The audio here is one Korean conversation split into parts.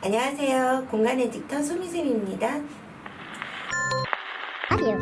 안녕하세요. 공간 에디터 소미쌤입니다.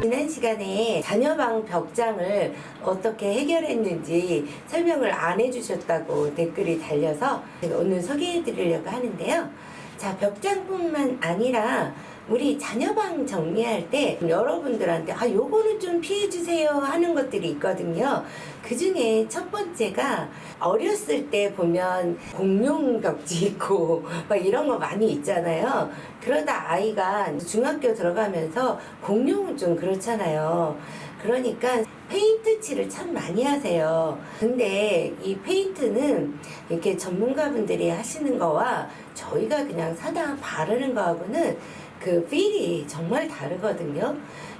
지난 시간에 자녀방 벽장을 어떻게 해결했는지 설명을 안 해주셨다고 댓글이 달려서 제가 오늘 소개해 드리려고 하는데요. 자, 벽장뿐만 아니라 우리 자녀방 정리할 때 여러분들한테 요거는 좀 피해주세요 하는 것들이 있거든요. 그 중에 첫 번째가 어렸을 때 보면 공룡 벽지 있고 막 이런 거 많이 있잖아요. 그러다 아이가 중학교 들어가면서 공룡은 좀 그렇잖아요. 그러니까 페인트 칠을 참 많이 하세요. 근데 이 페인트는 이렇게 전문가분들이 하시는 거와 저희가 그냥 사다 바르는 거하고는 그 필이 정말 다르거든요.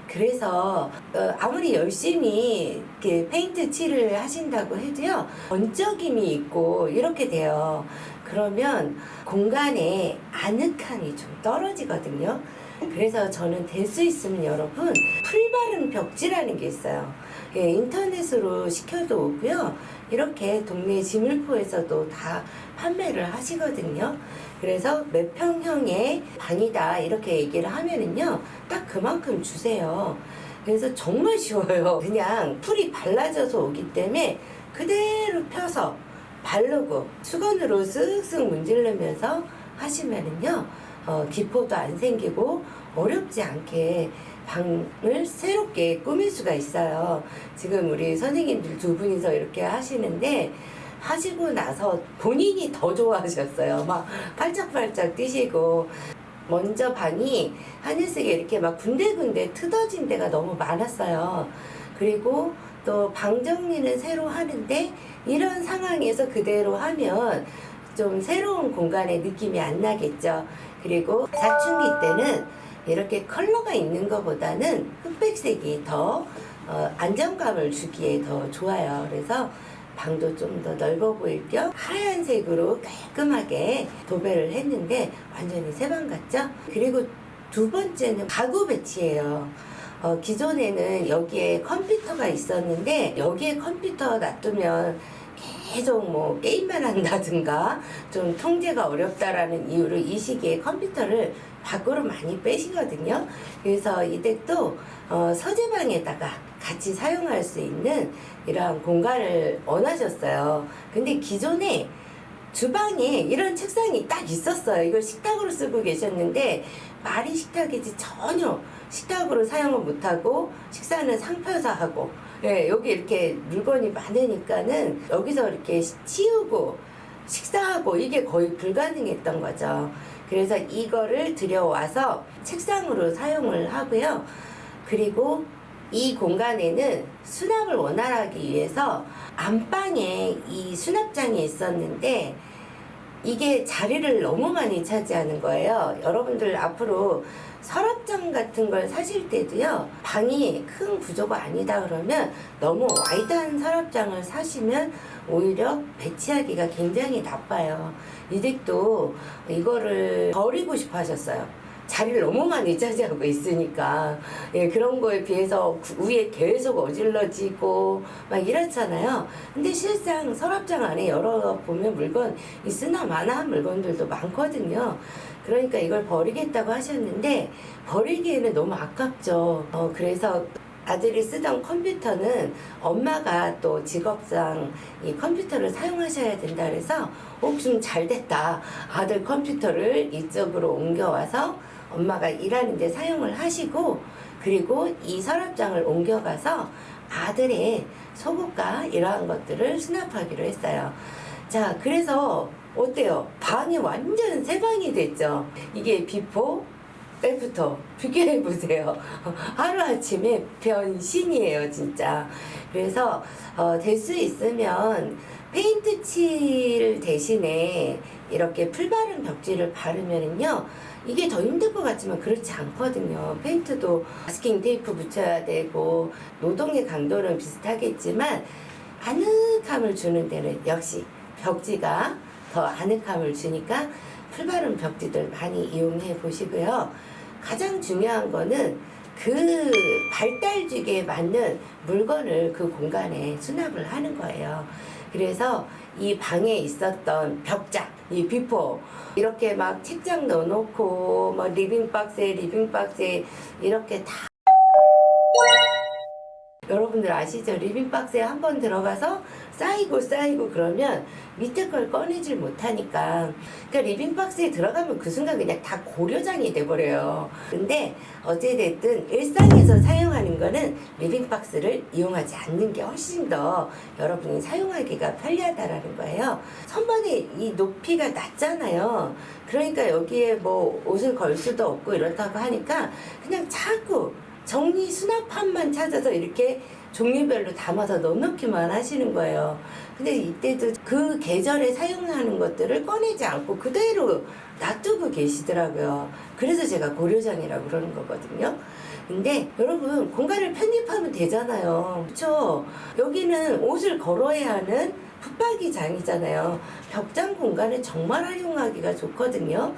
그래서 아무리 열심히 이렇게 페인트 칠을 하신다고 해도요, 번쩍임이 있고 이렇게 돼요. 그러면 공간에 아늑함이 좀 떨어지거든요. 그래서 저는 될 수 있으면 여러분 풀바른 벽지라는 게 있어요. 예, 인터넷으로 시켜도 오고요. 이렇게 동네 지물포에서도 다 판매를 하시거든요. 그래서 몇 평형의 방이다 이렇게 얘기를 하면은요, 딱 그만큼 주세요. 그래서 정말 쉬워요. 그냥 풀이 발라져서 오기 때문에 그대로 펴서 바르고 수건으로 쓱쓱 문지르면서 하시면은요, 기포도 안 생기고 어렵지 않게 방을 새롭게 꾸밀 수가 있어요. 지금 우리 선생님들 두 분이서 이렇게 하시는데 하시고 나서 본인이 더 좋아하셨어요. 막 팔짝팔짝 뛰시고. 먼저 방이 하늘색에 이렇게 막 군데군데 트어진 데가 너무 많았어요. 그리고 또 방 정리는 새로 하는데 이런 상황에서 그대로 하면 좀 새로운 공간의 느낌이 안 나겠죠. 그리고 사춘기 때는 이렇게 컬러가 있는 것보다는 흑백색이 더 안정감을 주기에 더 좋아요. 그래서 방도 좀 더 넓어 보일 겸 하얀색으로 깔끔하게 도배를 했는데 완전히 새 방 같죠? 그리고 두 번째는 가구 배치예요. 기존에는 여기에 컴퓨터가 있었는데 여기에 컴퓨터 놔두면 계속 뭐 게임만 한다든가 좀 통제가 어렵다라는 이유로 이 시기에 컴퓨터를 밖으로 많이 빼시거든요. 그래서 이 댁도 서재방에다가 같이 사용할 수 있는 이러한 공간을 원하셨어요. 근데 기존에 주방에 이런 책상이 딱 있었어요. 이걸 식탁으로 쓰고 계셨는데 말이 식탁이지 전혀 식탁으로 사용을 못하고 식사는 상표서 하고, 예, 여기 이렇게 물건이 많으니까는 여기서 이렇게 치우고 식사하고 이게 거의 불가능했던 거죠. 그래서 이거를 들여와서 책상으로 사용을 하고요. 그리고 이 공간에는 수납을 원활하기 위해서 안방에 이 수납장이 있었는데 이게 자리를 너무 많이 차지하는 거예요. 여러분들 앞으로 서랍장 같은 걸 사실 때도요, 방이 큰 구조가 아니다 그러면 너무 와이드한 서랍장을 사시면 오히려 배치하기가 굉장히 나빠요. 이 댁도 이거를 버리고 싶어 하셨어요. 자리를 너무 많이 차지하고 있으니까. 예, 그런 거에 비해서 위에 계속 어질러지고 막 이렇잖아요. 근데 실상 서랍장 안에 열어보면 물건 있으나 마나한 물건들도 많거든요. 그러니까 이걸 버리겠다고 하셨는데 버리기에는 너무 아깝죠. 그래서 아들이 쓰던 컴퓨터는 엄마가 또 직업상 이 컴퓨터를 사용하셔야 된다 그래서 좀 잘 됐다. 아들 컴퓨터를 이쪽으로 옮겨와서 엄마가 일하는 데 사용을 하시고, 그리고 이 서랍장을 옮겨가서 아들의 속옷과 이러한 것들을 수납하기로 했어요. 자, 그래서 어때요? 방이 완전 새 방이 됐죠. 이게 비포 애프터 비교해 보세요. 하루아침에 변신이에요, 진짜. 그래서 될 수 있으면 페인트 칠 대신에 이렇게 풀바른 벽지를 바르면은요, 이게 더 힘들 것 같지만 그렇지 않거든요. 페인트도 마스킹 테이프 붙여야 되고 노동의 강도는 비슷하겠지만 아늑함을 주는 데는 역시 벽지가 더 아늑함을 주니까 풀바른 벽지들 많이 이용해 보시고요. 가장 중요한 거는 그 발달직에 맞는 물건을 그 공간에 수납을 하는 거예요. 그래서 이 방에 있었던 벽장, 이 비포 이렇게 막 책장 넣어놓고 뭐 리빙박스에 이렇게 다 여러분들 아시죠? 리빙박스에 한번 들어가서 쌓이고 그러면 밑에 걸 꺼내질 못하니까, 그러니까 리빙박스에 들어가면 그 순간 그냥 다 고려장이 돼버려요. 근데 어찌됐든 일상에서 사용하는 거는 리빙박스를 이용하지 않는 게 훨씬 더 여러분이 사용하기가 편리하다라는 거예요. 선반의 이 높이가 낮잖아요. 그러니까 여기에 뭐 옷을 걸 수도 없고 이렇다고 하니까 그냥 자꾸 정리 수납함만 찾아서 이렇게 종류별로 담아서 넣어놓기만 하시는 거예요. 근데 이때도 그 계절에 사용하는 것들을 꺼내지 않고 그대로 놔두고 계시더라고요. 그래서 제가 고려장이라고 그러는 거거든요. 근데 여러분 공간을 편입하면 되잖아요. 그렇죠? 여기는 옷을 걸어야 하는 붙박이장이잖아요. 벽장 공간을 정말 활용하기가 좋거든요.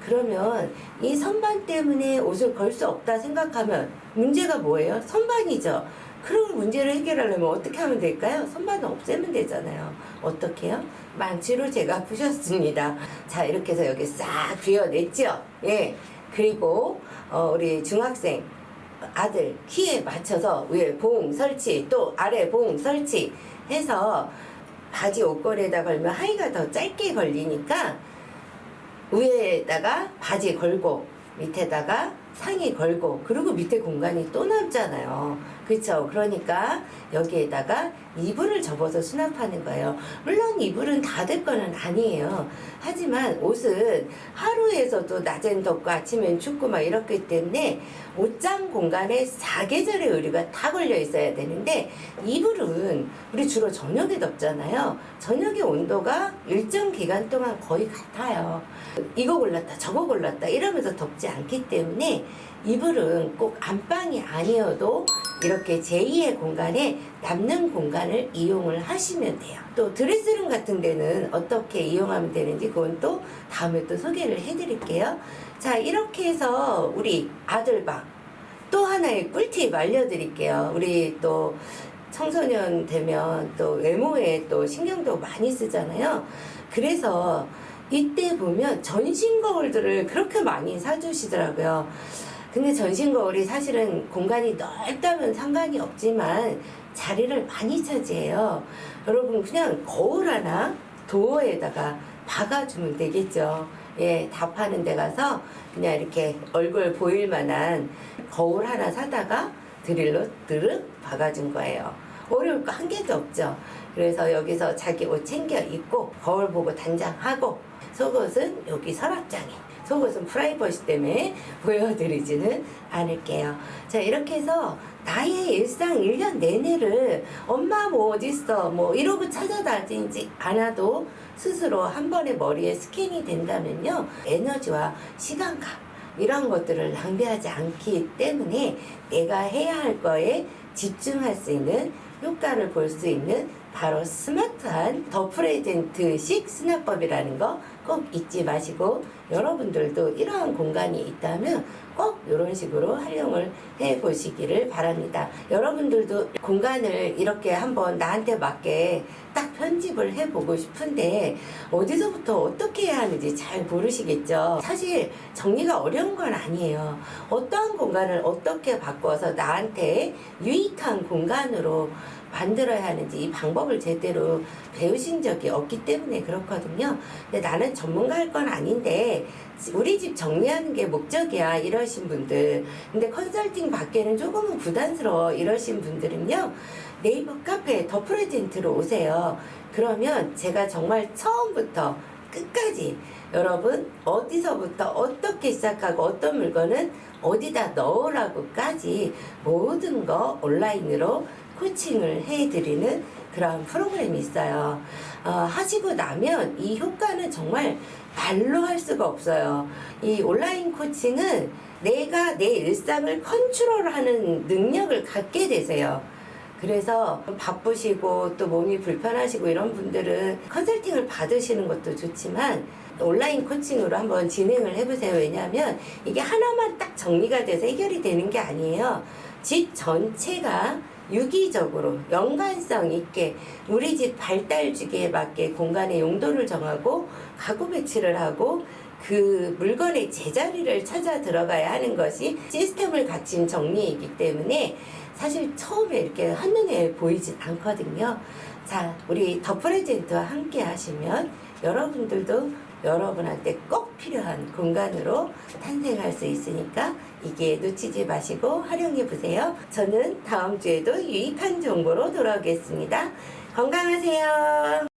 그러면 이 선반 때문에 옷을 걸 수 없다 생각하면 문제가 뭐예요? 선반이죠. 그런 문제를 해결하려면 어떻게 하면 될까요? 선반을 없애면 되잖아요. 어떻게 해요? 망치로 제가 부셨습니다. 자, 이렇게 해서 여기 싹 비워냈죠? 예. 그리고 우리 중학생 아들 키에 맞춰서 위에 봉 설치, 또 아래 봉 설치 해서 바지 옷걸이에다 걸면 하의가 더 짧게 걸리니까 위에다가 바지 걸고 밑에다가 상의 걸고, 그리고 밑에 공간이 또 남잖아요. 그렇죠? 그러니까 여기에다가 이불을 접어서 수납하는 거예요. 물론 이불은 닫을 거는 아니에요. 하지만 옷은 하루에서도 낮엔 덥고 아침엔 춥고 막 이렇기 때문에 옷장 공간에 사계절의 의류가 다 걸려 있어야 되는데, 이불은 우리 주로 저녁에 덮잖아요. 저녁의 온도가 일정 기간 동안 거의 같아요. 이거 골랐다 저거 골랐다 이러면서 덥지 않기 때문에 이불은 꼭 안방이 아니어도 이렇게 제2의 공간에 남는 공간을 이용을 하시면 돼요. 또 드레스룸 같은 데는 어떻게 이용하면 되는지 그건 또 다음에 또 소개를 해드릴게요. 자, 이렇게 해서 우리 아들 방 또 하나의 꿀팁 알려드릴게요. 우리 또 청소년 되면 또 외모에 또 신경도 많이 쓰잖아요. 그래서 이때 보면 전신 거울들을 그렇게 많이 사주시더라고요. 근데 전신 거울이 사실은 공간이 넓다면 상관이 없지만 자리를 많이 차지해요. 여러분 그냥 거울 하나 도어에다가 박아주면 되겠죠. 예, 다 파는 데 가서 그냥 이렇게 얼굴 보일 만한 거울 하나 사다가 드릴로 드륵 박아준 거예요. 어려울 거 한 개도 없죠. 그래서 여기서 자기 옷 챙겨 입고 거울 보고 단장하고, 속옷은 여기 서랍장에, 속옷은 프라이버시 때문에 보여드리지는 않을게요. 자, 이렇게 해서 나의 일상 1년 내내를 엄마 뭐 어딨어 뭐 이러고 찾아다니지 않아도 스스로 한 번에 머리에 스캔이 된다면요, 에너지와 시간감 이런 것들을 낭비하지 않기 때문에 내가 해야 할 거에 집중할 수 있는, 효과를 볼 수 있는 바로 스마트한 더 프레젠트식 수납법이라는 거 꼭 잊지 마시고, 여러분들도 이러한 공간이 있다면 꼭 이런 식으로 활용을 해 보시기를 바랍니다. 여러분들도 공간을 이렇게 한번 나한테 맞게 딱 편집을 해 보고 싶은데 어디서부터 어떻게 해야 하는지 잘 모르시겠죠. 사실 정리가 어려운 건 아니에요. 어떠한 공간을 어떻게 바꿔서 나한테 유익한 공간으로 만들어야 하는지 이 방법을 제대로 배우신 적이 없기 때문에 그렇거든요. 근데 나는 전문가일 건 아닌데 우리 집 정리하는 게 목적이야 이러신 분들, 근데 컨설팅 받기에는 조금은 부담스러워 이러신 분들은요, 네이버 카페 더 프레젠트로 오세요. 그러면 제가 정말 처음부터 끝까지 여러분 어디서부터 어떻게 시작하고 어떤 물건은 어디다 넣으라고까지 모든 거 온라인으로 코칭을 해드리는 그런 프로그램이 있어요. 하시고 나면 이 효과는 정말 말로 할 수가 없어요. 이 온라인 코칭은 내가 내 일상을 컨트롤하는 능력을 갖게 되세요. 그래서 바쁘시고 또 몸이 불편하시고 이런 분들은 컨설팅을 받으시는 것도 좋지만 온라인 코칭으로 한번 진행을 해보세요. 왜냐하면 이게 하나만 딱 정리가 돼서 해결이 되는 게 아니에요. 집 전체가 유기적으로 연관성 있게 우리 집 발달 주기에 맞게 공간의 용도를 정하고 가구 배치를 하고 그 물건의 제자리를 찾아 들어가야 하는 것이 시스템을 갖춘 정리이기 때문에 사실 처음에 이렇게 한눈에 보이진 않거든요. 자, 우리 더 프레젠트와 함께 하시면 여러분들도 여러분한테 꼭 필요한 공간으로 탄생할 수 있으니까 이게 놓치지 마시고 활용해 보세요. 저는 다음 주에도 유익한 정보로 돌아오겠습니다. 건강하세요.